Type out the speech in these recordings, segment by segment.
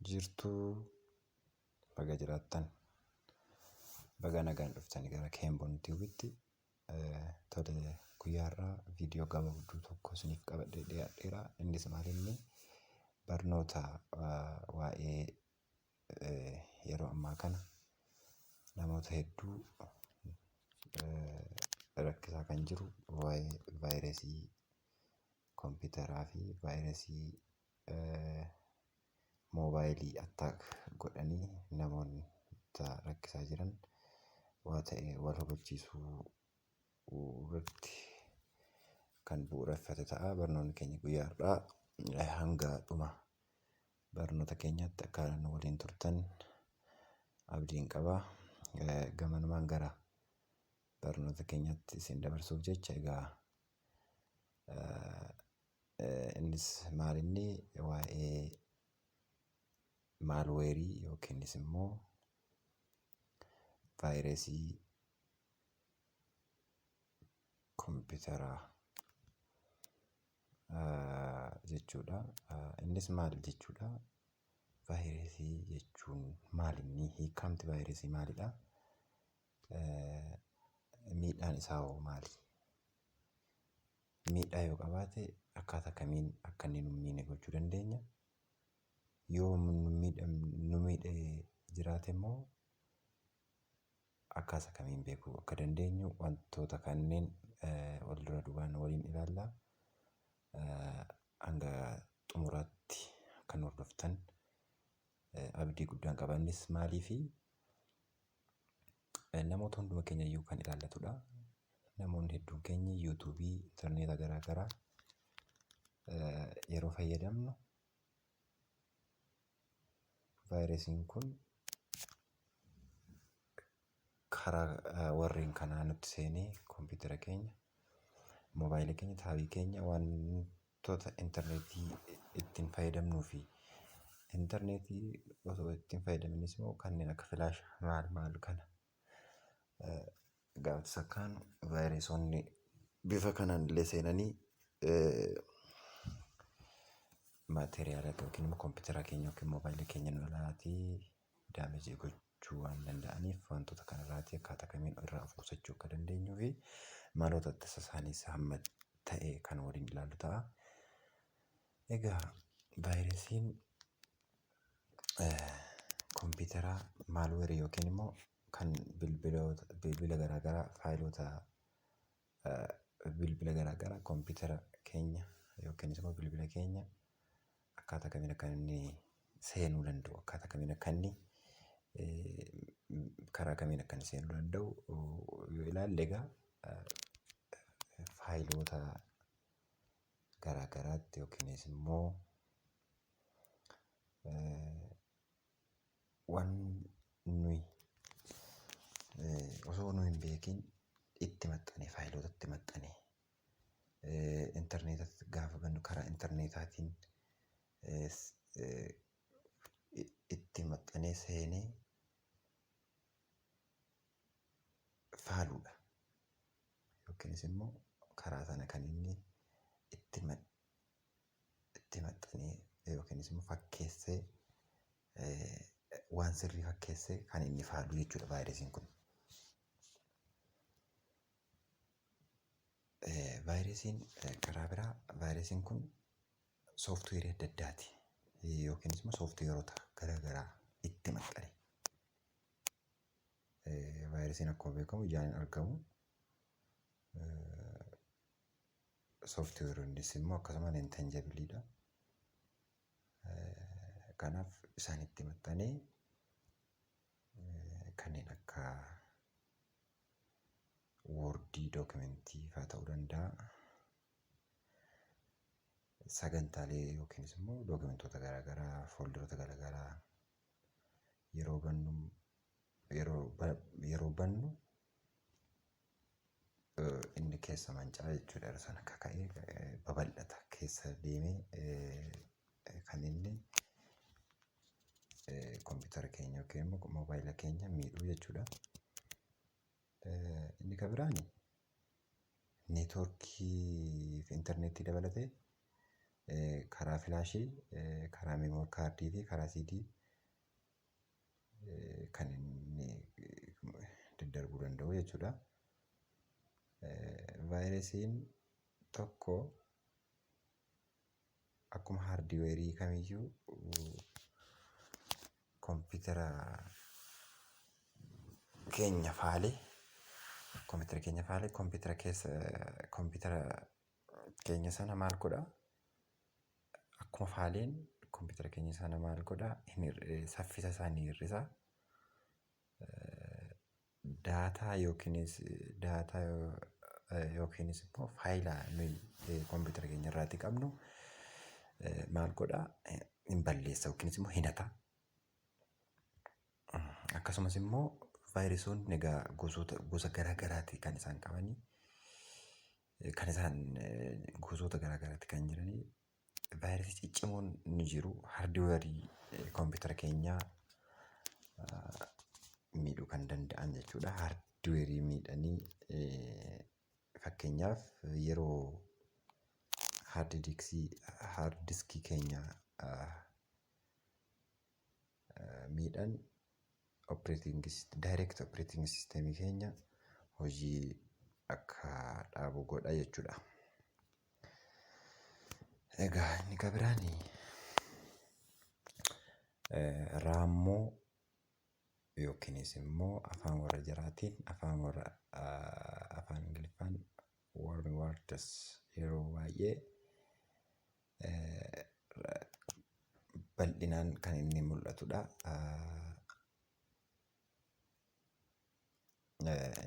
jirtuu baga jiraattan baga nagaan dhuftanii gara Keemboon tiiviitti tole guyyaarraa viidiyoo gabaabduu tokko isiniif qabadhee dhiyaadheera. Innis maalinni barnoota waa'ee yeroo ammaa kana namoota hedduu rakkisaa kan jiru waa'ee vaayirasii kompiitaraa fi vaayirasii moobaayilii attaak godhanii namoonni rakkisaa jiran waa ta'e wal hubachiisuu irratti kan bu'uureffate ta'a. Barnoonni keenya guyyaarraa hanga dhuma barnoota keenyatti akka nu waliin turtan abdiin qaba. Gamanumaan gara barnoota keenyatti isin dabarsuuf jecha egaa innis maalinni waa'ee maalweerii yookiinis immoo vaayirasii kompiitaraa jechuudha. Innis maal jechuudha? Vaayirasii jechuun maalinni hiikamti vaayirasii maalidha? Miidhaan isaa hoo maali? Miidhaa yoo qabaate akkaataa kamiin akka inni nu miine gochuu dandeenya? Yoo nu miidhee jiraate immoo akkaataa kamiin beekuu akka dandeenyu wantoota kanneen wal dura duubaan waliin ilaalla. Hanga xumuraatti kan hordoftan abdii guddaan qabannis maaliifi namoota hunduma keenya iyyuu kan ilaallatudha. Namoonni hedduun keenya yuutuubii, intarneeta garaagaraa yeroo fayyadamnu vaayirasiin kun karaa warreen kanaa nutti seenee kompiitara keenya, moobaayilii keenya, taabii keenya wantoota intarneetii ittiin fayyadamnuu fi intarneetii osoo ittiin fayyadamanis immoo kanneen akka filaashaa maal kana gaafas akkaan vaayirasoonni bifa kanaan illee seenanii maateriyaala yookiin immoo kompiitara keenya yookiin moobaayilii keenya nu alaatii daamejii gochuu waan danda'aniif wantoota kanarraatii akkaataa kamiin irraa of qusachuu akka dandeenyuu fi maloota ittisa isaaniis hamma ta'e kan waliin ilaallu ta'a. Egaa vaayirasiin kompiitaraa maalweerii yookiin immoo kan bilbila garaagaraa faayilota bilbila garaagaraa kompiitara keenya yookiin immoo bilbila keenya akkaataa kamiin akka inni seenuu danda'u, akkaataa kamiin akka inni karaa kamiin akka inni seenuu danda'u yoo ilaalle egaa faayilota garaagaraatti yookiinis immoo waan nuyi osoo nu hin beekin itti maxxanee faayilota itti maxxanee intarneetatti gaafa bannu karaa intarneetaatiin itti maxxanee seenee faaluudha. Yookiinis immoo karaa sana kan inni itti maxxanee yookiinis immoo fakkeessee waan sirrii fakkeessee kan inni faalu jechuudha vaayirasiin kun. Vaayirasiin karaa biraa vaayirasiin kun sooftiweerii adda addaati yookiinis immoo sooftiweerota garaagaraa itti maxxane. Vaayirasiin akkuma beekamu ijaan hin argamu. Sooftiweeronnis immoo akkasuma intangibiliidha. Kanaaf isaan itti maxxanee kanneen akka woordii dookimentii fa'aa ta'uu danda'a. Sagantaalee yookiinis immoo dookimentoota garaagaraa, fooldaroota garaagaraa yeroo bannu inni keessa mancaa jechuudha. Yeroo sana akka ka'ee babal'ata keessa deemee kan inni kompiitara keenya yookiin immoo moobaayila keenya miidhuu jechuudha. Inni kan biraan neetwoorkii fi intarneetii dabalatee karaa filaashii, karaa meemorii kaardii fi karaa CD kan inni daddarbuu danda'u jechuudha. Vaayirasiin tokko akkuma haardiweerii kamiyyuu kompiitara keenya faalee kompiitara keenya sana maal godha? Akkuma faaleen kompiitara keenya sana maal godha? Saffisa isaa ni hir'isa. Daataa yookiinis immoo faayilaa nuyi kompiitara keenya irraati qabnu maal godha? Hin balleessa yookiinis immoo hin hata. Akkasumas immoo vaayirasoonni egaa gosa garaagaraati kan isaan qabanii. Kan isaan gosoota garaagaraati kan jiranii. Vaayirasii ciccimoon ni jiru. Haardiweerii kompiitara keenyaa miidhuu kan danda'an jechuudha. Haardiweerii miidhanii fakkeenyaaf yeroo haardiskii keenya miidhan direct operating systemii keenya hojii akka dhaabu godha jechuudha. Egaa inni kan biraan raammoo yookiinis immoo afaan warra jaraatiin afaan Ingiliffaan words yeroo baay'ee bal'inaan kan inni mul'atudha.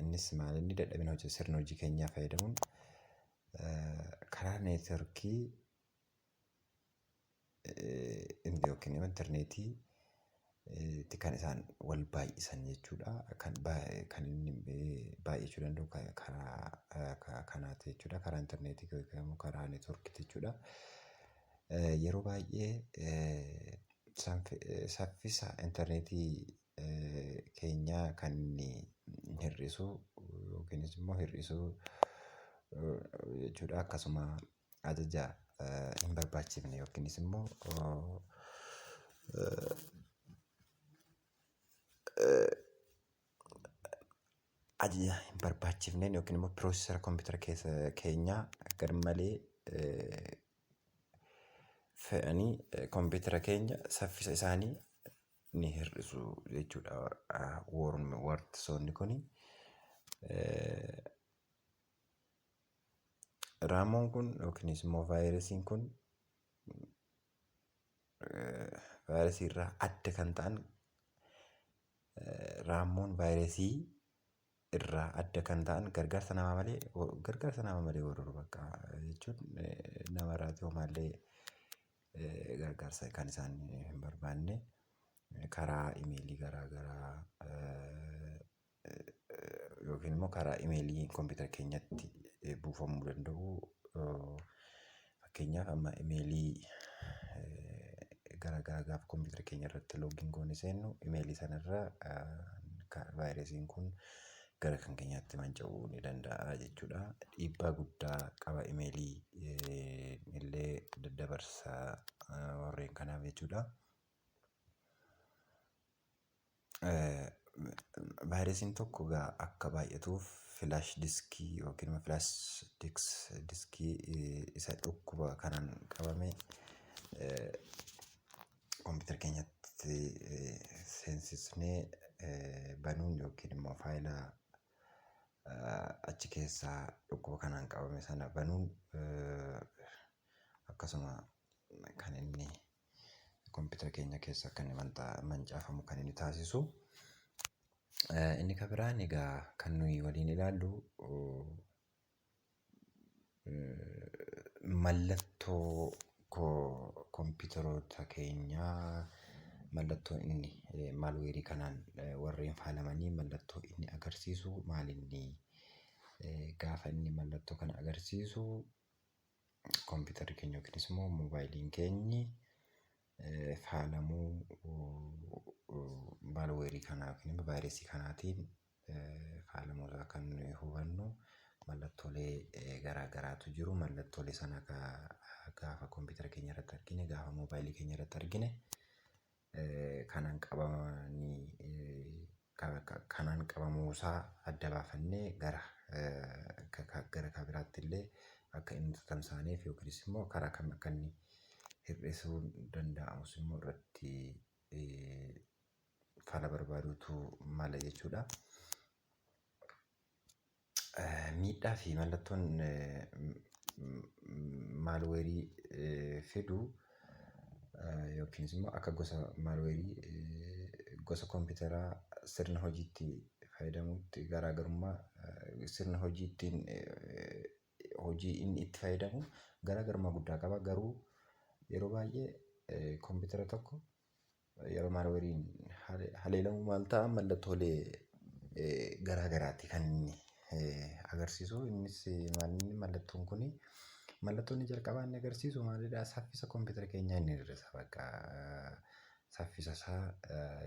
Innis maal inni dadhabina sirna hojii keenyaa fayyadamuun karaa neetworkii yookiin intarneetii kan isaan wal baay'isan jechuudha. Kan inni baay'achuu danda'u karaa kanaati jechuudha. Karaa intarneetii yookiin karaa neetworkiiti jechuudha. Yeroo baay'ee saffisa intarneetii keenyaa kan inni hir'isu yookiinis immoo hir'isuu jechuudha. Akkasuma ajaja hin barbaachifne yookiinis immoo ajaja hin barbaachifneen yookiin immoo piroosesara kompiitara keenyaa garmalee fe'anii kompiitara keenya saffisa isaanii ni hir'isu jechuudha. Wortisoonni kuni raamoon kun yookiinis immoo vaayirasiin kun vaayirasii irraa adda kan ta'an raamoon vaayirasii irraa adda kan ta'an gargaarsa namaa malee weeraruu bakka jechuun namarraati homaallee gargaarsa kan isaan hin barbaanne karaa imeelii garaagaraa yookiin immoo karaa imeelii kompiitara keenyatti buufamuu danda'u. Fakkeenyaaf amma imeelii garaagaraa gaafa kompiitara keenya irratti loogiin goone seennu imeelii sanarraa vaayirasiin kun gara kan keenyaatti manca'uu ni danda'a jechuudha. Dhiibbaa guddaa qaba imeelii illee daddabarsa warreen kanaaf jechuudha. Vaayirasiin tokko akka baay'atuuf filaash diskii yookiin filaash diskii isa dhukkuba kanaan qabame kompiitara keenyatti seensisnee banuun yookiin immoo faayilaa achi keessaa dhukkuba kanaan qabame sana banuun akkasuma kan inni kompiitara keenya keessa akka inni mancaafamu kan inni taasisu. Inni kan biraan egaa kan nuyi waliin ilaallu mallattoo kompiitaroota keenyaa mallattoo inni maalweerii kanaan warreen faalamanii mallattoo inni agarsiisu maalinni gaafa inni mallattoo kana agarsiisu kompiitarri keenya yookiinis immoo moobaayiliin keenyi faalamuu maalweerii kanaa yookiin vaayirasii kanaatiin faalamuusaa kan hubannu mallattoolee garaagaraatu jiru. Mallattoolee sana gaafa kompiitara keenya irratti argine gaafa moobaayilii keenya irratti argine kanaan qabamuusaa adda baafannee gara biraatti illee akka inni tamsaaneef yookiis immoo karaa kam akka inni hir'isuu danda'amus immoo irratti fala barbaaduutu mala jechuudha. Miidhaa fi mallattoon maalweerii fidu yookiin immoo akka gosa maalweerii gosa kompiitaraa sirna hojiitti fayyadamuutti garaagarummaa sirna hojii inni itti fayyadamu garaagarummaa guddaa qaba. Garuu yeroo baay'ee kompiitara tokko yeroo maalweeriin haleelamu maal ta'a mallattoolee garaagaraatti kan inni agarsiisu. Innis mallattoon kun mallattoon jalqabaa inni agarsiisu maalidhaa? Saffisa kompiitara keenyaa inni hir'isa. Bakka saffisa isaa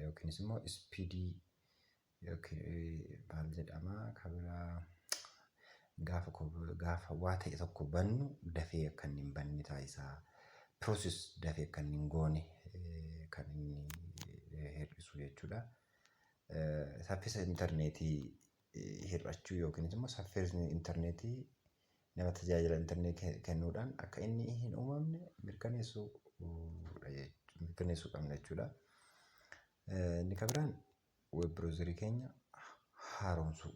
yookiinis immoo ispiidii yookiin maal jedhama kabiraa gaafa waa ta'e tokko bannu dafee akka inni hin banne taasisaa. Pirooses dafee akka inni hin goone kan inni hir'isu jechuudha. Saffisa intarneetii hir'achuu yookiin immoo saffisni intarneetii nama tajaajila intarneetii kennuudhaan akka inni hin uumamne mirkaneessuu qabna jechuudha. Inni kan biraan weeb biroozerii keenya haaromsuu.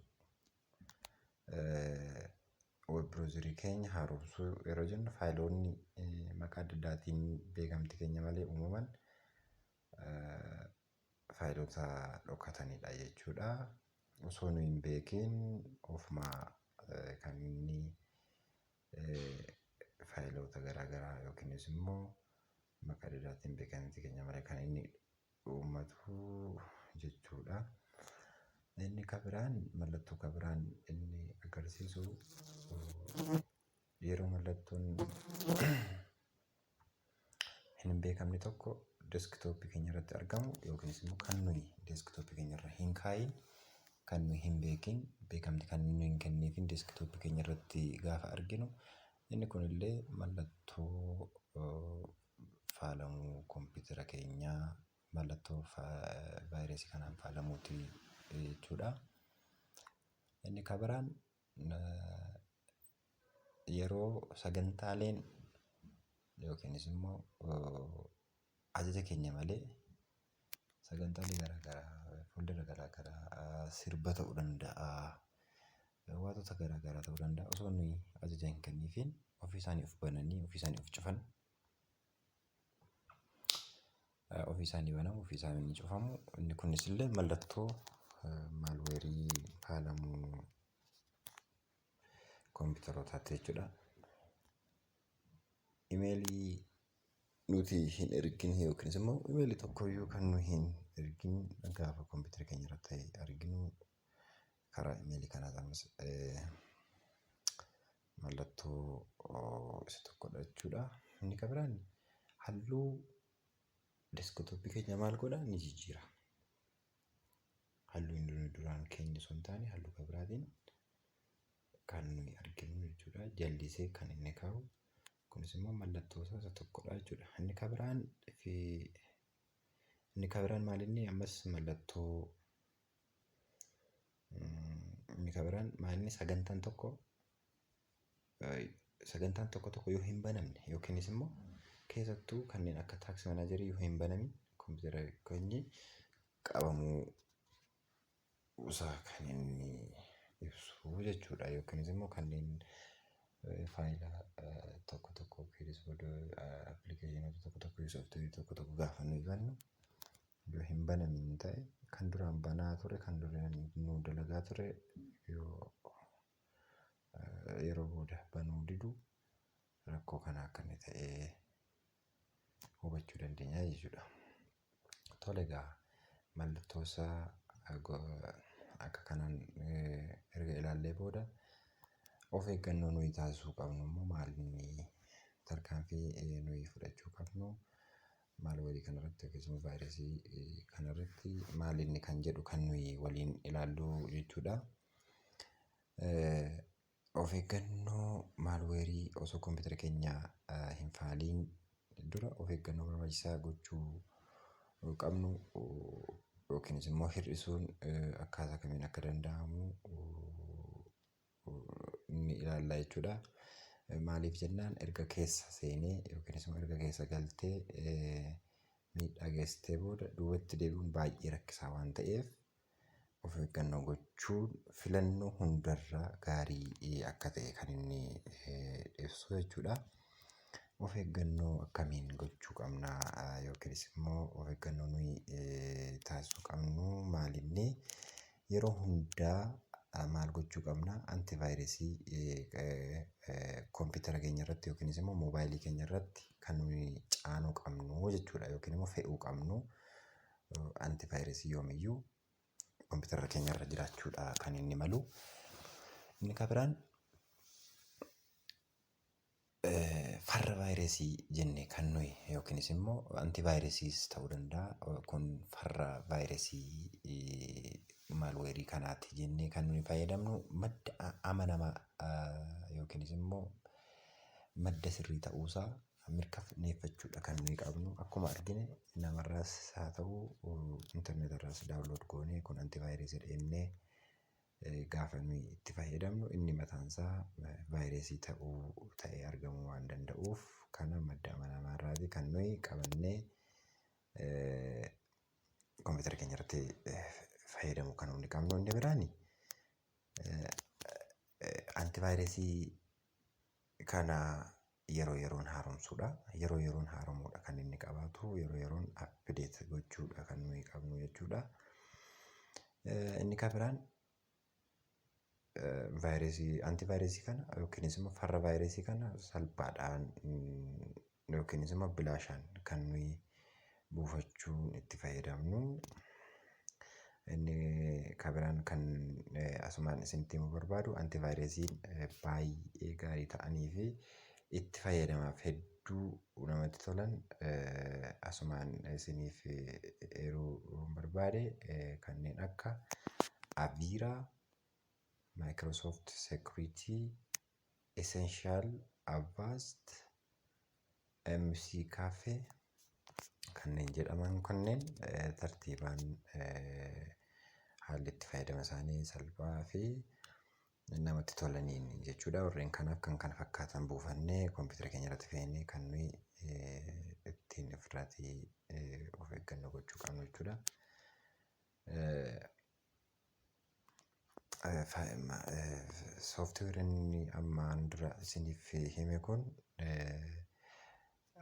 Weeb biroozerii keenya haaromsuu yeroo jennu faayiloonni maqaa adda addaatiin beekamtii keenya malee uumaman faayilota dhokatanidha jechuudha. Osoo nu hin beekin ofuma kan inni faayilota garaagaraa yookiinis immoo maqaa adda addaatiin beekamtii keenya malee kan inni uummatu jechuudha. Inni kan biraan mallattoo kan biraan inni agarsiisu yeroo mallattoon hin beekamne tokko deeskitooppii keenya irratti argamu yookiinis immoo kan nuyi deeskitooppii keenya irra hin kaayin kan nuyi hin beekin beekamtii kan nuyi hin kenneefin deeskitooppii keenya irratti gaafa arginu inni kunillee mallattoo faalamuu kompiitara keenyaa mallattoo vaayirasii kanaan faalamuuti jechuudha. Inni kan biraan yeroo sagantaaleen yookiinis immoo ajaja keenya malee sagantaalee garaagaraa fuuldura garaagaraa sirba ta'uu danda'a wantoota garaagaraa ta'uu danda'a osoo nuyi ajaja hin kenniifin ofii isaanii of bananii ofii isaanii of cufan ofii isaanii banamu ofii isaanii cufamu. Inni kunis illee mallattoo maalweerii faalamuu kompiitarotaati jechuudha. Imeelii nuti hin ergin yookiinis immoo imeelii tokkoyyuu kan nuyi hin ergin gaafa kompiitara keenya irratti arginu karaa imeelii kanaatiin mallattoo isa tokkodha jechuudha. Inni kan biraan halluu deeskitooppii keenya maal godha ni jijjiira. Halluu inni duraan keenya osoo hin taane halluu kan biraatiin kan nuyi arginu jechuudha. Jallisee kan inni kaa'u kunis immoo mallattoo isa tokkodha jechuudha. Inni kan biraan maal inni ammas mallattoo inni kan biraan maal inni sagantaan tokko yoo hin banamne yookiinis immoo keessattuu kanneen akka taaksii manaajarii yoo hin banamin kompiitara keenya qabamuu isaa kan inni ibsu jechuudha. Yookiinis immoo kanneen faayila tokko yookiinis appilikeeshinoota tokko sooftiweerii tokko gaafa nuyi bannu yoo hin banamin ta'e kan duraan banaa ture kan duraan nu dalagaa ture yeroo booda banuu didu rakkoo kana akka inni ta'e hubachuu dandeenya jechuudha. Tole egaa mallattoo isaa akka kanaan erga ilaallee booda of eeggannoo nuyi taasisuu qabnu immoo maal inni tarkaanfii nuyi fudhachuu qabnu maalweerii kanarratti yookiis vaayirasii kanarratti maal inni kan jedhu kan nuyi waliin ilaallu jechuudha. Of eeggannoo maalweerii osoo kompiitara keenya hin faaliin dura of eeggannoo barbaachisaa gochuu qabnu yookiinis immoo hir'isuun akkaataa kamiin akka danda'amu ni ilaalla jechuudha. Maaliif jennaan erga keessa seenee yookiinis immoo erga keessa galtee miidhaa geessitee booda duubatti deebi'uun baay'ee rakkisaa waan ta'eef of eeggannoo gochuun filannoo hundarraa gaarii akka ta'e kan inni ibsu jechuudha. Of eeggannoo akkamiin gochuu qabna yookiinis immoo of eeggannoo nuyi taasisuu qabnu maalinni yeroo hundaa maal gochuu qabna antivaayirasii kompiitara keenya irratti yookiinis immoo moobaayilii keenya irratti kan nuyi caanuu qabnu jechuudha yookiin immoo fe'uu qabnu antivaayirasii yoomiyyuu kompiitara keenya irra jiraachuudha kan inni malu. Inni kan biraan farra vaayirasii jennee kan nuyi yookiinis immoo antivaayirasiis ta'uu danda'a kun farra vaayirasii maalweerii kanaati jennee kan nuyi fayyadamnu madda amanamaa yookiinis immoo madda sirrii ta'uusaa mirkaneeffachuudha kan nuyi qabnu. Akkuma argine namarraas haa ta'u intarneetarraas daawunlood goonee kun antivaayirasii jennee gaafa nuyi itti fayyadamnu inni mataansaa vaayirasii ta'ee argamuu waan danda'uuf kana madda amanamaarraatii kan nuyi qabannee kompiitara keenya irratti fayyadamuu kan hundi qabnu. Inni biraani antivaayirasii kana yeroo yeroon haaromsuudha. Yeroo yeroon haaromuudha kan inni qabaatu yeroo yeroon apdeet gochuudha kan nuyi qabnu jechuudha. Inni kan biraan antivaayirasii kana yookiinis immoo farra vaayirasii kana salphaadhaan yookiinis immoo bilaashaan kan nuyi buufachuun itti fayyadamnu. Inni kan biraan kan asumaan isinitti himuu barbaadu antivaayirasiin baay'ee gaarii ta'anii fi itti fayyadamaaf hedduu namatti tolan asumaan isiniif eeruu barbaade kanneen akka Aviiraa, Microsoft Security, Essential, Avast, MC Cafe kanneen jedhaman kanneen tartiibaan haalli itti fayyadama isaanii salphaa fi namatti tolaniin jechuudha. Warreen kanaaf kan kana fakkaatan buufannee kompiitara keenya irratti fe'annee kan nuyi ittiin ofirraatii of eeggannoo gochuu qabnu jechuudha. Sooftiweeriin ammaan dura isiniif hime kun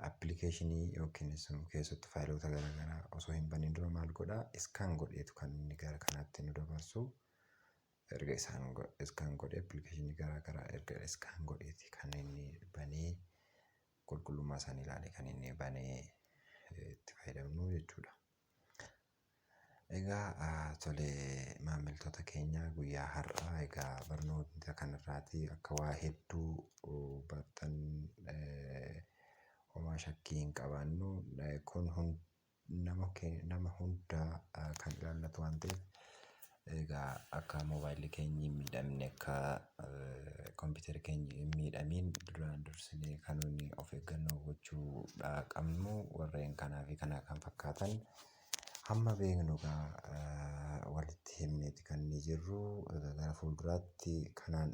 appilikeeshinii yookiinis keessatti faayiloota garaagaraa osoo hin baniin dura maal godhaa iskaan godheetu kan inni gara kanaatti nu dabarsu. Erga iskaan godhee appilikeeshinii garaagaraa erga iskaan godheeti kan inni banee qulqullummaa isaanii ilaalee kan inni banee itti fayyadamnu jechuudha. Egaa tolee maamiltoota keenya guyyaa har'aa egaa barnoota kanarraatii akka waa hedduu bartan homaa shakkii hin qabaannu. Kun nama hundaa kan ilaallatu waan ta'eef egaa akka moobaayilii keenya hin miidhamne akka kompiitara keenya hin miidhamiin duraan dursinee kan nuyi of eeggannoo gochuudha qabnu warreen kanaa fi kana kan fakkaatan hamma beeknu walitti himneeti kan inni jirru gara fuulduraatti kanaan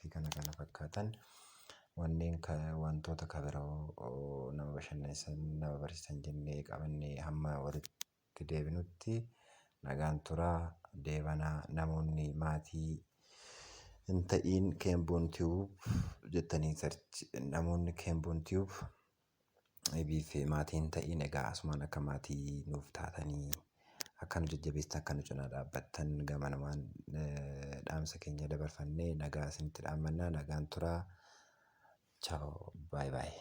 fi kana fakkaatan wanneen wantoota kan biroo nama bashannansiisan nama barsiisan jennee qabannee hamma walitti deebinutti nagaan turaa deebanaa. Namoonni maatii hin ta'iin Keemboon Tiyuub jettanii namoonni Keemboon Tiyuub eebiif maatiin ta'iin egaa asumaan akka maatii nuuf taatanii akka nu jajjabeessitan akka nu cinaa dhaabbattan gama namaan dhaamsa keenya dabarfannee nagaa isinitti dhaammannaa nagaan turaa. Ciao, bye bye.